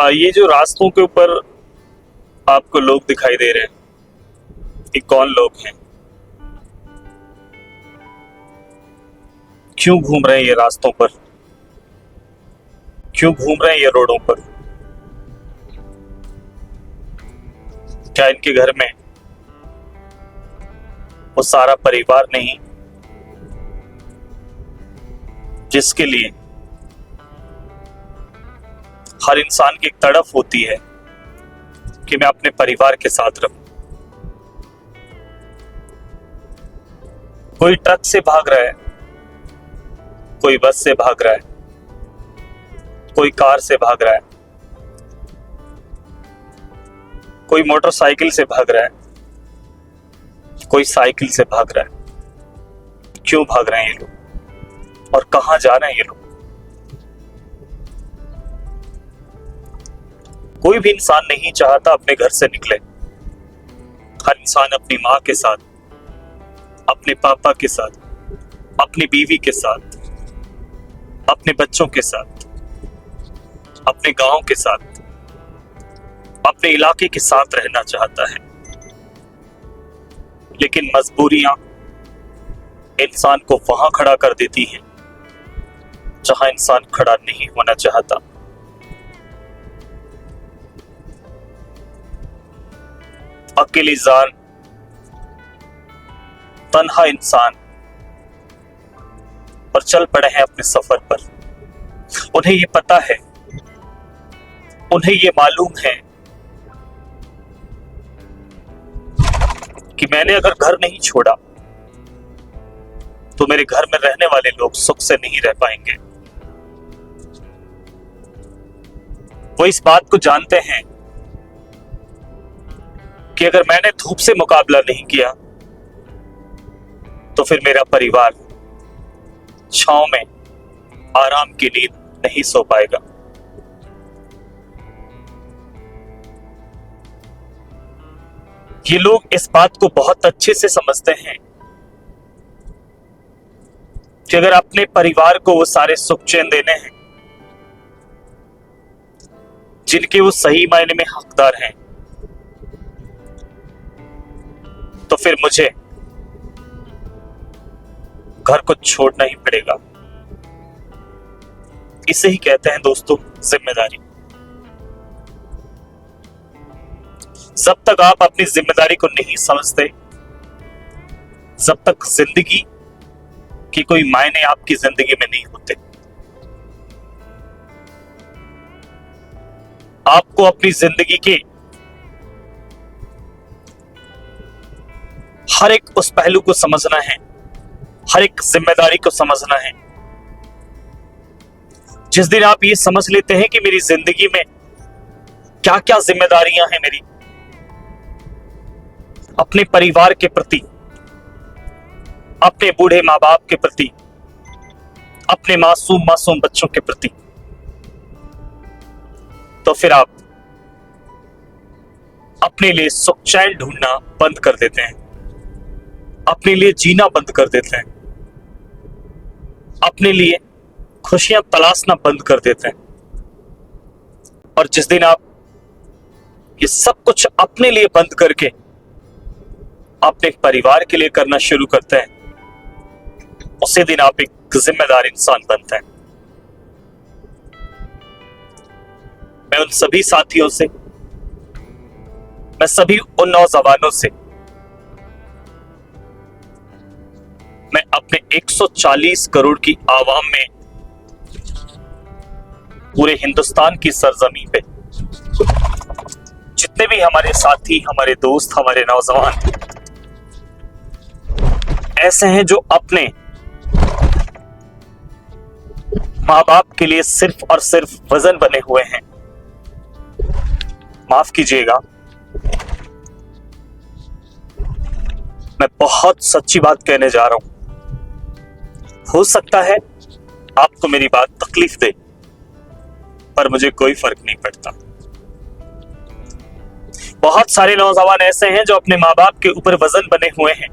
ये जो रास्तों के ऊपर आपको लोग दिखाई दे रहे हैं, ये कौन लोग हैं? क्यों घूम रहे हैं ये रास्तों पर? क्यों घूम रहे हैं ये रोडों पर? क्या इनके घर में वो सारा परिवार नहीं जिसके लिए हर इंसान की एक तड़फ होती है कि मैं अपने परिवार के साथ रहूं? कोई ट्रक से भाग रहा है, कोई बस से भाग रहा है, कोई कार से भाग रहा है, कोई मोटरसाइकिल से भाग रहा है, कोई साइकिल से भाग रहा है। क्यों भाग रहे हैं ये लोग और कहां जा रहे हैं ये लोग? कोई भी इंसान नहीं चाहता अपने घर से निकले। हर इंसान अपनी माँ के साथ, अपने पापा के साथ, अपनी बीवी के साथ, अपने बच्चों के साथ, अपने गांव के साथ, अपने इलाके के साथ रहना चाहता है। लेकिन मजबूरियां इंसान को वहां खड़ा कर देती हैं जहां इंसान खड़ा नहीं होना चाहता। अकेली जान, तन्हा इंसान और चल पड़े हैं अपने सफर पर। उन्हें ये पता है, उन्हें ये मालूम है कि मैंने अगर घर नहीं छोड़ा तो मेरे घर में रहने वाले लोग सुख से नहीं रह पाएंगे। वो इस बात को जानते हैं कि अगर मैंने धूप से मुकाबला नहीं किया तो फिर मेरा परिवार छांव में आराम की नींद नहीं सो पाएगा। ये लोग इस बात को बहुत अच्छे से समझते हैं कि अगर अपने परिवार को वो सारे सुख चैन देने हैं जिनके वो सही मायने में हकदार हैं, तो फिर मुझे घर को छोड़ना ही पड़ेगा। इसे ही कहते हैं दोस्तों जिम्मेदारी। जब तक आप अपनी जिम्मेदारी को नहीं समझते, जब तक जिंदगी की कोई मायने आपकी जिंदगी में नहीं होते। आपको अपनी जिंदगी के हर एक उस पहलू को समझना है, हर एक जिम्मेदारी को समझना है। जिस दिन आप ये समझ लेते हैं कि मेरी जिंदगी में क्या क्या जिम्मेदारियां हैं मेरी, अपने परिवार के प्रति, अपने बूढ़े माँ बाप के प्रति, अपने मासूम मासूम बच्चों के प्रति, तो फिर आप अपने लिए सुख चैन ढूंढना बंद कर देते हैं, अपने लिए जीना बंद कर देते हैं, अपने लिए खुशियां तलाशना बंद कर देते हैं। और जिस दिन आप ये सब कुछ अपने लिए बंद करके अपने परिवार के लिए करना शुरू करते हैं, उसी दिन आप एक जिम्मेदार इंसान बनते हैं। मैं उन सभी साथियों से, मैं सभी उन नौजवानों से, मैं अपने 140 करोड़ की आवाम में, पूरे हिंदुस्तान की सरजमी पे जितने भी हमारे साथी, हमारे दोस्त, हमारे नौजवान ऐसे हैं जो अपने माँ बाप के लिए सिर्फ और सिर्फ वजन बने हुए हैं, माफ कीजिएगा, मैं बहुत सच्ची बात कहने जा रहा हूं। हो सकता है आपको मेरी बात तकलीफ दे, पर मुझे कोई फर्क नहीं पड़ता। बहुत सारे नौजवान ऐसे हैं जो अपने माँ बाप के ऊपर वजन बने हुए हैं,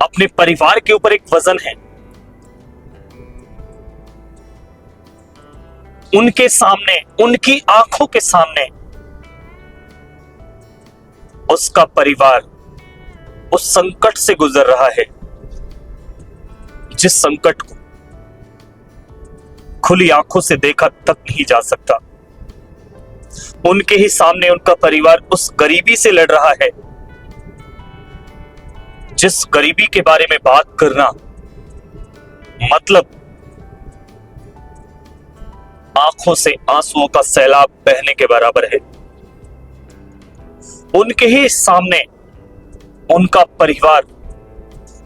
अपने परिवार के ऊपर एक वजन है। उनके सामने, उनकी आंखों के सामने उसका परिवार उस संकट से गुजर रहा है जिस संकट को खुली आंखों से देखा तक नहीं जा सकता। उनके ही सामने उनका परिवार उस गरीबी से लड़ रहा है जिस गरीबी के बारे में बात करना मतलब आंखों से आंसुओं का सैलाब बहने के बराबर है। उनके ही सामने उनका परिवार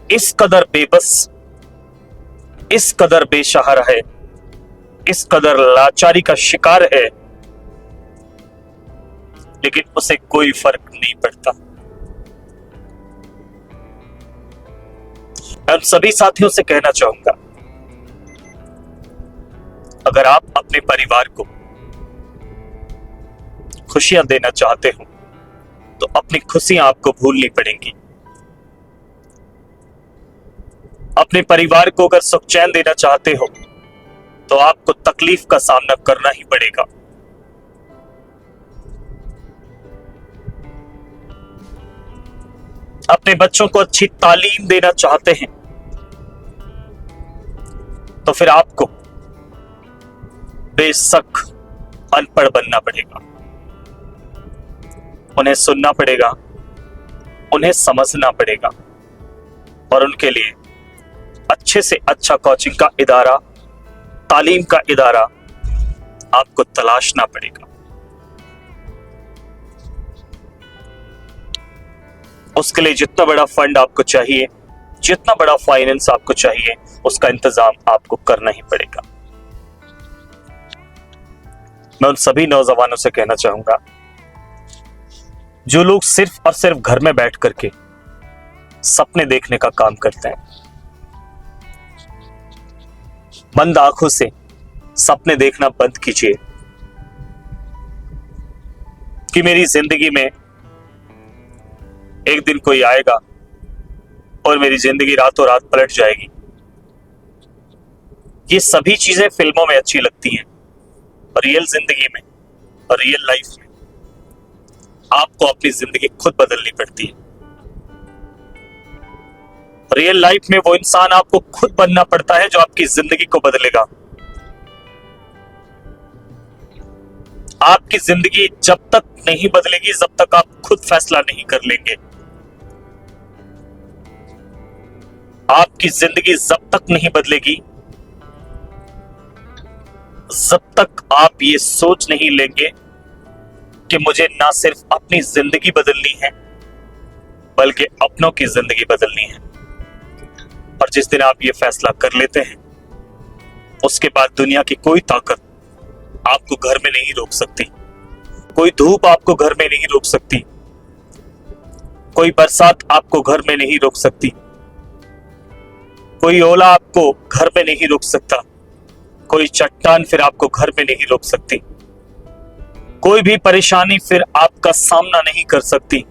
इस कदर बेबस, इस कदर बेसहारा है, इस कदर लाचारी का शिकार है, लेकिन उसे कोई फर्क नहीं पड़ता। मैं उन सभी साथियों से कहना चाहूंगा, अगर आप अपने परिवार को खुशियां देना चाहते हो तो अपनी खुशियां आपको भूलनी पड़ेंगी। अपने परिवार को अगर सुख चैन देना चाहते हो तो आपको तकलीफ का सामना करना ही पड़ेगा। अपने बच्चों को अच्छी तालीम देना चाहते हैं तो फिर आपको बेशक अनपढ़ बनना पड़ेगा। उन्हें सुनना पड़ेगा, उन्हें समझना पड़ेगा और उनके लिए अच्छे से अच्छा कोचिंग का इदारा, तालीम का इदारा आपको तलाशना पड़ेगा। उसके लिए जितना बड़ा फंड आपको चाहिए, जितना बड़ा फाइनेंस आपको चाहिए, उसका इंतजाम आपको करना ही पड़ेगा। मैं उन सभी नौजवानों से कहना चाहूंगा जो लोग सिर्फ और सिर्फ घर में बैठ करके सपने देखने का काम करते हैं, बंद आंखों से सपने देखना बंद कीजिए कि मेरी जिंदगी में एक दिन कोई आएगा और मेरी जिंदगी रातों रात पलट जाएगी। ये सभी चीजें फिल्मों में अच्छी लगती हैं और रियल जिंदगी में और रियल लाइफ में आपको अपनी जिंदगी खुद बदलनी पड़ती है। रियल लाइफ में वो इंसान आपको खुद बनना पड़ता है जो आपकी जिंदगी को बदलेगा। आपकी जिंदगी जब तक नहीं बदलेगी जब तक आप खुद फैसला नहीं कर लेंगे। आपकी जिंदगी जब तक नहीं बदलेगी जब तक आप ये सोच नहीं लेंगे कि मुझे ना सिर्फ अपनी जिंदगी बदलनी है बल्कि अपनों की जिंदगी बदलनी है। और जिस दिन आप ये फैसला कर लेते हैं उसके बाद दुनिया की कोई ताकत आपको घर में नहीं रोक सकती, कोई धूप आपको घर में नहीं रोक सकती, कोई बरसात आपको घर में नहीं रोक सकती, कोई ओला आपको घर में नहीं रोक सकता, कोई चट्टान फिर आपको घर में नहीं रोक सकती, कोई भी परेशानी फिर आपका सामना नहीं कर सकती,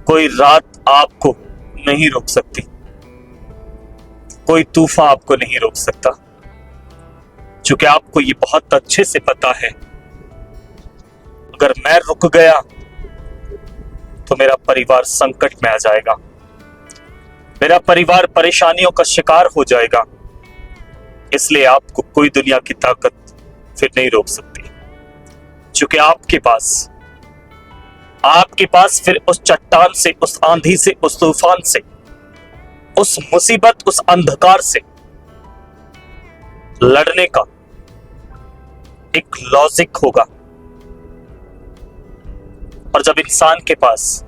कोई रात आपको नहीं रोक सकती, कोई तूफान आपको नहीं रोक सकता। क्योंकि आपको ये बहुत अच्छे से पता है अगर मैं रुक गया तो मेरा परिवार संकट में आ जाएगा, मेरा परिवार परेशानियों का शिकार हो जाएगा। इसलिए आपको कोई दुनिया की ताकत फिर नहीं रोक सकती, क्योंकि आपके पास फिर उस चट्टान से, उस आंधी से, उस तूफान से, उस मुसीबत, उस अंधकार से लड़ने का एक लॉजिक होगा। और जब इंसान के पास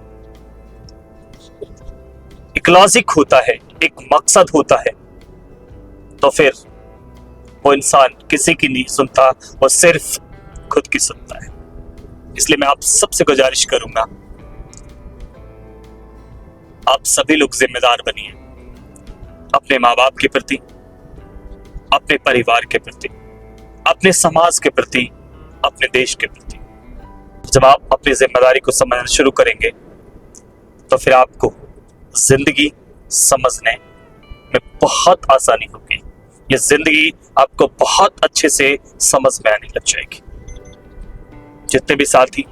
एक लॉजिक होता है, एक मकसद होता है, तो फिर वो इंसान किसी की नहीं सुनता, वो सिर्फ खुद की सुनता है। इसलिए मैं आप सबसे गुजारिश करूंगा, आप सभी लोग जिम्मेदार बनिए अपने माँ बाप के प्रति, अपने परिवार के प्रति, अपने समाज के प्रति, अपने देश के प्रति। जब आप अपनी जिम्मेदारी को समझना शुरू करेंगे तो फिर आपको जिंदगी समझने में बहुत आसानी होगी। ये जिंदगी आपको बहुत अच्छे से समझ में आने लग जाएगी। जितने भी साथी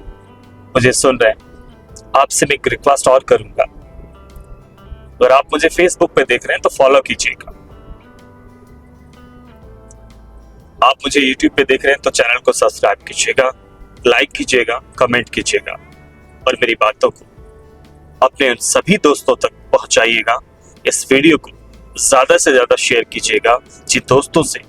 मुझे सुन रहे हैं, आपसे मैं एक रिक्वेस्ट और करूंगा, अगर आप मुझे फेसबुक पे देख रहे हैं तो फॉलो कीजिएगा, आप मुझे यूट्यूब पे देख रहे हैं तो चैनल को सब्सक्राइब कीजिएगा, लाइक कीजिएगा, कमेंट कीजिएगा और मेरी बातों को अपने उन सभी दोस्तों तक पहुंचाइएगा। इस वीडियो को ज्यादा से ज्यादा शेयर कीजिएगा जिन दोस्तों से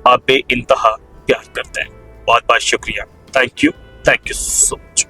आप बेइंतहा प्यार करते हैं। बहुत बहुत शुक्रिया। Thank you so much.